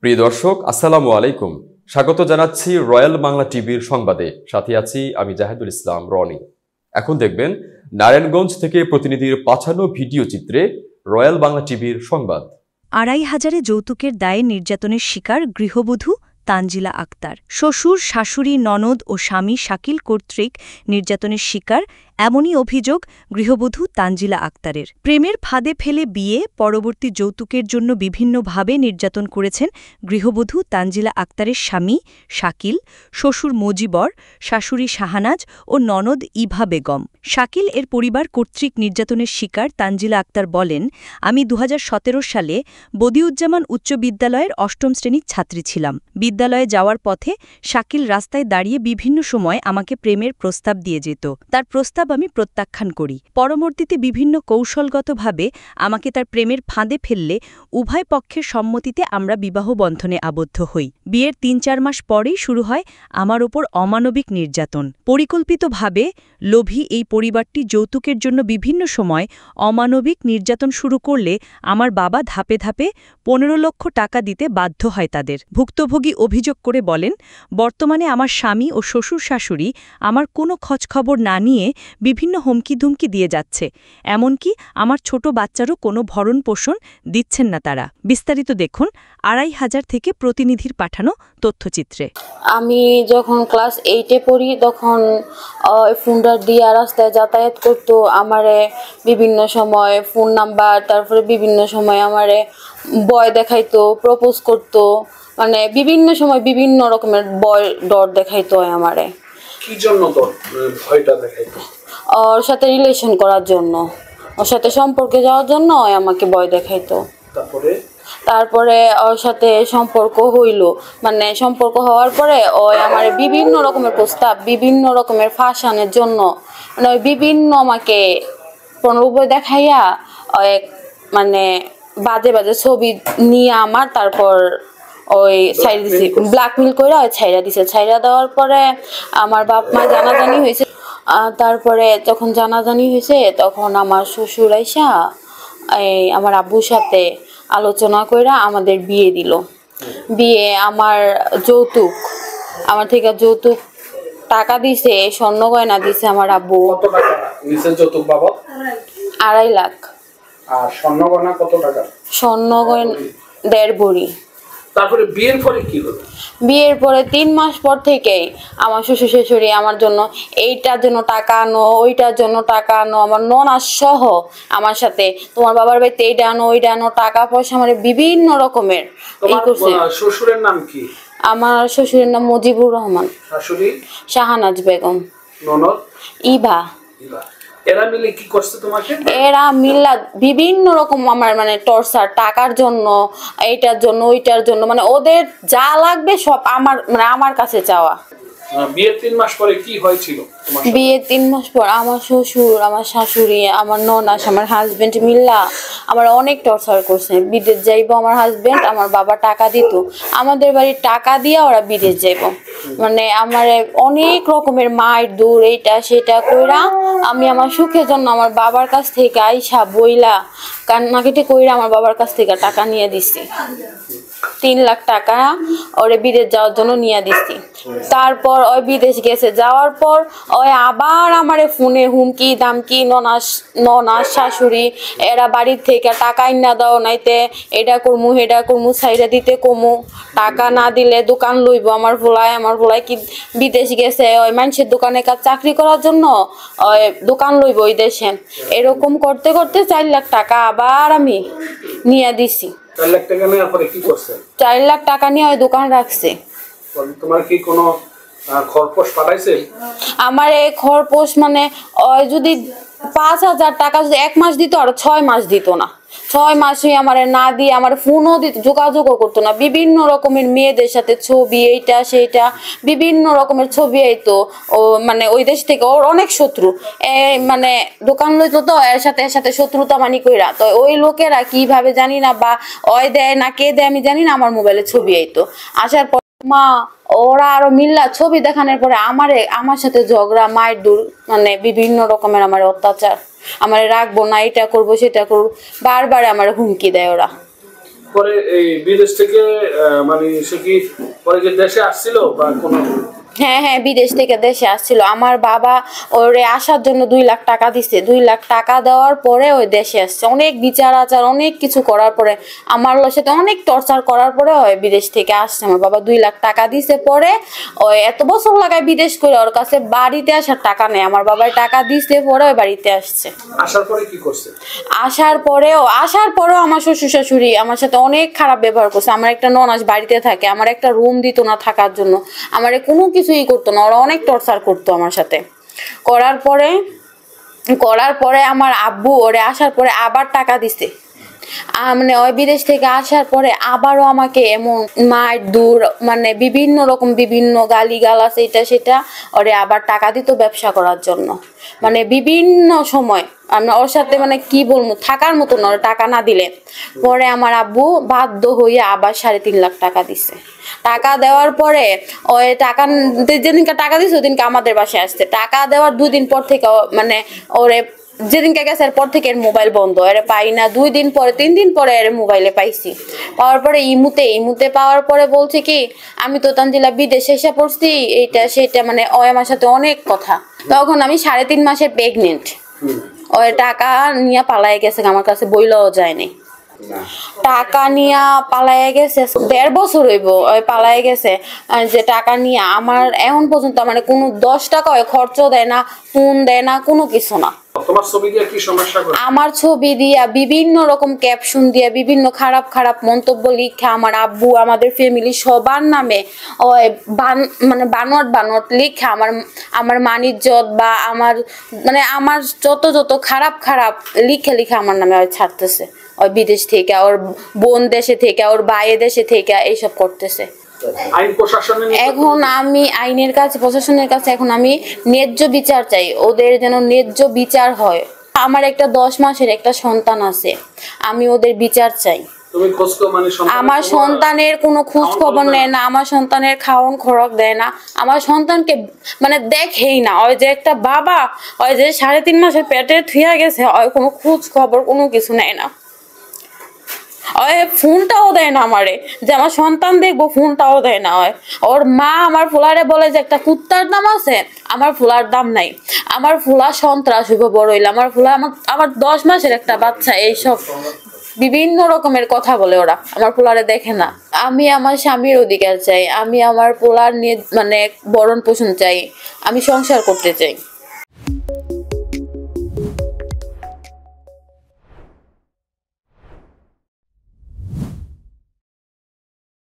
প্রিয় দর্শক, আসসালামু আলাইকুম। স্বাগত জানাচ্ছি রয়্যাল বাংলা টিভির সংবাদে। সাথে আছি আমি জাহিদুল ইসলাম রনি। এখন দেখবেন নারায়ণগঞ্জ থেকে প্রতিনিধির পাঠানো ভিডিও চিত্রে রয়্যাল বাংলা টিভির সংবাদ। ২৫০০ যৌতুকের দায়ে নির্যাতনের শিকার গৃহবধূ তানজিলা আক্তার। শ্বশুর, শাশুড়ি, ননদ ও স্বামী শাকিল কর্তৃক নির্যাতনের শিকার এমনই অভিযোগ গৃহবধূ তানজিলা আক্তারের। প্রেমের ফাঁদে ফেলে বিয়ে, পরবর্তী যৌতুকের জন্য বিভিন্নভাবে নির্যাতন করেছেন গৃহবধূ তানজিলা আক্তারের স্বামী শাকিল, শ্বশুর মজিবর, শাশুড়ি শাহানাজ ও ননদ ইভা বেগম। শাকিল এর পরিবার কর্তৃক নির্যাতনের শিকার তানজিলা আক্তার বলেন, আমি ২০১৭ সালে বদিউজ্জামান উচ্চ বিদ্যালয়ের ৮ম শ্রেণীর ছাত্রী ছিলাম। বিদ্যালয়ে যাওয়ার পথে শাকিল রাস্তায় দাঁড়িয়ে বিভিন্ন সময় আমাকে প্রেমের প্রস্তাব দিয়ে যেত। তার প্রস্তাব আমি প্রত্যাখ্যান করি। পরবর্তীতে বিভিন্ন কৌশলগতভাবে আমাকে তার প্রেমের ফাঁদে ফেললে উভয় পক্ষের সম্মতিতে আমরা বিবাহ বন্ধনে আবদ্ধ হই। বিয়ের ৩-৪ মাস পরেই শুরু হয় আমার ওপর অমানবিক নির্যাতন। পরিকল্পিতভাবে লোভী এই পরিবারটি যৌতুকের জন্য বিভিন্ন সময় অমানবিক নির্যাতন শুরু করলে আমার বাবা ধাপে ধাপে ১৫ লক্ষ টাকা দিতে বাধ্য হয় তাদের। ভুক্তভোগী অভিযোগ করে বলেন, বর্তমানে আমার স্বামী ও শ্বশুর শাশুড়ি আমার কোনো খোঁজখবর না নিয়ে বিভিন্ন হুমকি-ধুমকি দিয়ে যাচ্ছে। এমনকি আমার ছোট বাচ্চারও কোনো ভরণ পোষণ দিচ্ছেন না তারা। বিস্তারিত দেখুন ২৫০০ থেকে প্রতিনিধির পাঠানো তথ্যচিত্রে। আমি যখন ক্লাস 8-এ পড়ি তখন ফোনটা দিয়ে রাস্তায় যাতায়াত করতো। আমারে বিভিন্ন সময় ফোন নাম্বার, তারপরে বিভিন্ন সময় আমারে বয় দেখাইতো, প্রপোজ করতো, মানে বিভিন্ন সময় বিভিন্ন রকমের বয় ডর দেখাইতো আমারে। কি জন্য ভয়টা দেখাইতো? ওর সাথে রিলেশন করার জন্য, ওর সাথে সম্পর্কে যাওয়ার জন্য আমাকে ভয় দেখাইতো। তারপরে ওর সাথে সম্পর্ক হইল, মানে সম্পর্ক হওয়ার পরে ওই আমার বিভিন্ন রকমের প্রস্তাব, বিভিন্ন রকমের ফাঁসানোর জন্য, মানে ওই বিভিন্ন আমাকে প্রণোভয় দেখাইয়া মানে বাজে বাজে ছবি নিয়ে আমার তারপর ওই ছাইড়া দিছে, ব্ল্যাকমেল করে ছাইড়া দিছে। ছাইড়া দেওয়ার পরে আমার বাপ মা জানাজানি হয়েছে। তারপরে যখন জানাজানি হয়েছে তখন আমার শ্বশুর আইসা আমার আব্বুর সাথে আলোচনা কইরা আমাদের বিয়ে দিল। বিয়ে আমার যৌতুক, আমার থেকে যৌতুক টাকা দিছে, স্বর্ণ গয়না দিছে আমার আব্বু। কত টাকা নিছে যৌতুক বাবদ? ২.৫ লাখ। আর স্বর্ণ গয়না কত টাকা? স্বর্ণ গয়না ১.৫ ভরি। তারপরে বিয়ের পরে কি হলো? বিয়ের পরে ৩ মাস পর থেকেই আমার শ্বশুর শাশুড়ি আমার জন্য এইটার জন্য টাকা আনো, ওইটার জন্য টাকা আনো, আমার ননাস সহ আমার সাথে তোমার বাবার বাড়িতে এইটা আনো, ওইটা আনো, টাকা পয়সা আমার বিভিন্ন রকমের এই করছে। শ্বশুরের নাম কি? আমার শ্বশুরের নাম মজিবুর রহমান, শাশুড়ি শাহানাজ বেগম, ননদ ইভা। এরা মিলে কি করছে তোমাকে? এরা মিল্লা বিভিন্ন রকম আমার মানে টর্চার, টাকার জন্য, এইটার জন্য, ওইটার জন্য, মানে ওদের যা লাগবে সব আমার মানে আমার কাছে চাওয়া। বিয়ের ৩ মাস পরে কি হয়েছিল? বিয়ের ৩ মাস পর আমার শ্বশুর, আমার শাশুড়ি, আমার ননাস, আমার হাজবেন্ড মিল্লা আমার অনেক টর্চার করছে। বিদেশ যাইবো আমার হাজবেন্ড, আমার বাবা টাকা দিত, আমাদের বাড়ির টাকা দিয়ে ওরা বিদেশ যাইব, মানে আমার অনেক রকমের মায়ের দূর এইটা সেটা কইরা আমি আমার সুখের জন্য আমার বাবার কাছ থেকে আইসা বইলা কান্নাকাটি কইরা আমার বাবার কাছ থেকে টাকা নিয়ে দিছি। ৩ লাখ টাকা ওরে বিদেশ যাওয়ার জন্য নিয়ে দিছি। তারপর ওই বিদেশ গেছে, যাওয়ার পর ওই আবার আমারে ফোনে হুমকি দামকি, ননাস শাশুড়ি এরা বাড়ির থেকে টাকা না দাও, নাইতে এটা করমু হেটা করমু, ছাইরা দিতে কমু, টাকা না দিলে দোকান লইব। আমার ভোলায় কি বিদেশ গেছে ওই মানুষের দোকানে কাজ চাকরি করার জন্য, ওই দোকান লইব ওই দেশে। এরকম করতে করতে ৪ লাখ টাকা আবার আমি নিয়ে দিছি। ৪ লাখ টাকা নেওয়ার পরে কি করছে? ৪ লাখ টাকা নিয়ে ওই দোকান রাখছে। তোমার কি কোনো খরপোশ পাঠাইছে? আমার এই খরপোশ মানে ওই যদি ৫,০০০ টাকা যদি ১ মাস দিত আর ৬ মাস দিত না। ৬ মাসই আমার না দিয়ে আমার ফোনও দিত, যোগাযোগও করতো না। বিভিন্ন রকমের মেয়েদের সাথে ছবি, এইটা সেইটা বিভিন্ন রকমের ছবি আইতো। ও মানে ওই দেশ থেকে ওর অনেক শত্রু, মানে দোকান লইতো তো এর সাথে শত্রুতা মানি কইরা। তো ওই লোকেরা কিভাবে জানি না, বা ওই দেয় না কে দেয় আমি জানি না, আমার মোবাইলে ছবি আইতো। আসার পর মা ওরা আরো মিল্লা ছবি দেখানোর পরে আমার সাথে ঝগড়া, মায়ের দূর, মানে বিভিন্ন রকমের আমার অত্যাচার। আমার রাখবো না, এটা করবো সেটা করবো, বারবার আমার হুমকি দেয় ওরা। পরে এই বিদেশ থেকে মানে সে কি পরে কি দেশে আসছিল বা কোনো? হ্যাঁ হ্যাঁ, বিদেশ থেকে দেশে আসছিল। আমার বাবা ওরে আসার জন্য 2 লাখ টাকা দিছে। 2 লাখ টাকা দেওয়ার পরে ওই দেশে আসছে। অনেক বিচার আচার অনেক কিছু করার পরে, আমার সাথে অনেক টর্চার করার পরে ওই বিদেশ থেকে আসছে। আমার বাবা 2 লাখ টাকা দিছে, পরে ওই এত বছর লাগায় বিদেশ করে ওর কাছে বাড়িতে আসার টাকা নেই। আমার বাবার টাকা দিছে, পরে ওই বাড়িতে আসছে। আসার পরে কি করছে? আসার পরেও আমার শ্বশুর শাশুড়ি আমার সাথে অনেক খারাপ ব্যবহার করছে। আমার একটা ননাস বাড়িতে থাকে, আমার একটা রুম দিত না থাকার জন্য, আমার কোনো কিছুই করতো না। ওরা অনেক টর্চার করতো আমার সাথে। করার পরে আমার আব্বু ওরে আসার পরে আবার টাকা দিছে। মানে ওই বিদেশ থেকে আসার পরে আবারও আমাকে এমন মার দূর, মানে বিভিন্ন রকম বিভিন্ন গালিগালাজ এটা সেটা, ওরে আবার টাকা দিত ব্যবসা করার জন্য। মানে বিভিন্ন সময় আমি ওর সাথে মানে কি বলবো, থাকার মতো না টাকা না দিলে। পরে আমার আব্বু বাধ্য হয়ে আবার 3.5 লাখ টাকা দিছে। টাকা দেওয়ার পরে ওই টাকা যেদিনকে টাকা দিছে ওদিনকে আমাদের বাসায় আসছে। টাকা দেওয়ার 2 দিন পর থেকে মানে ওরে যেদিনকে গেছে এরপর থেকে এর মোবাইল বন্ধ, এর পাই না। 2 দিন পরে 3 দিন পরে এর মোবাইলে পাইছি। পাওয়ার পরে ইমুতে পাওয়ার পরে বলছে কি, আমি তো তানজিলা বিদেশে এসে পড়ছি, এইটা সেটা, মানে ওই আমার সাথে অনেক কথা। তখন আমি 3.5 মাসের প্রেগনেন্ট। ওই টাকা নিয়ে পালায় গেছে, আমার কাছে বইলেও যায়নি। টাকা নিয়ে পালায় গেছে, 1.5 বছর হইব ওই পালায় গেছে। যে টাকা নিয়ে আমার এখন পর্যন্ত মানে কোনো 10 টাকা ওই খরচ দেয় না, ফোন দেয় না, কোনো কিছু না। তোমার ছবি দিয়ে কি সমস্যা করে? আমার ছবি দিয়া বিভিন্ন রকম ক্যাপশন দিয়া বিভিন্ন খারাপ খারাপ মন্তব্য লিখে আমার আব্বু আমাদের ফ্যামিলি সবার নামে ওই মানে বানোয়াট লিখে আমার মানিজ্জত বা আমার মানে আমার যত খারাপ লিখে আমার নামে ওই ছাড়তেছে। ওই বিদেশ থেকে, ওর বোন দেশে থেকে, ওর বাইরে দেশে থেকে এইসব করতেছে। এখন আমি আইনের কাছে, প্রশাসনের কাছে এখন আমি ন্যায্য বিচার চাই, ওদের যেন ন্যায্য বিচার হয়। আমার একটা 10 মাসের একটা সন্তান আছে, আমি ওদের বিচার চাই। আমার সন্তানের কোনো খোঁজ খবর নেয় না, আমার সন্তানের খাওয়ান খোরাক দেয় না, আমার সন্তানকে মানে দেখেই না। ওই যে একটা বাবা ওই যে 3.5 মাসের পেটে থুয়া গেছে, ওই কোনো খোঁজ খবর কোনো কিছু নেয় না। ওই ফোনটাও দেয় না আমারে, যে আমার সন্তান দেখবো, ফোনটাও দেয় না। ওর মা আমার ফুলারে বলে যে একটা কুত্তার দাম আছে, আমার ফুলার দাম নাই, আমার ফুলা সন্ত্রাস হইব বড় হইলে, আমার ফুলা আমার 10 মাসের একটা বাচ্চা, এইসব বিভিন্ন রকমের কথা বলে ওরা। আমার পোলারে দেখে না। আমি আমার স্বামীর অধিকার চাই, আমি আমার পোলার নিয়ে মানে ভরণ পোষণ চাই, আমি সংসার করতে চাই।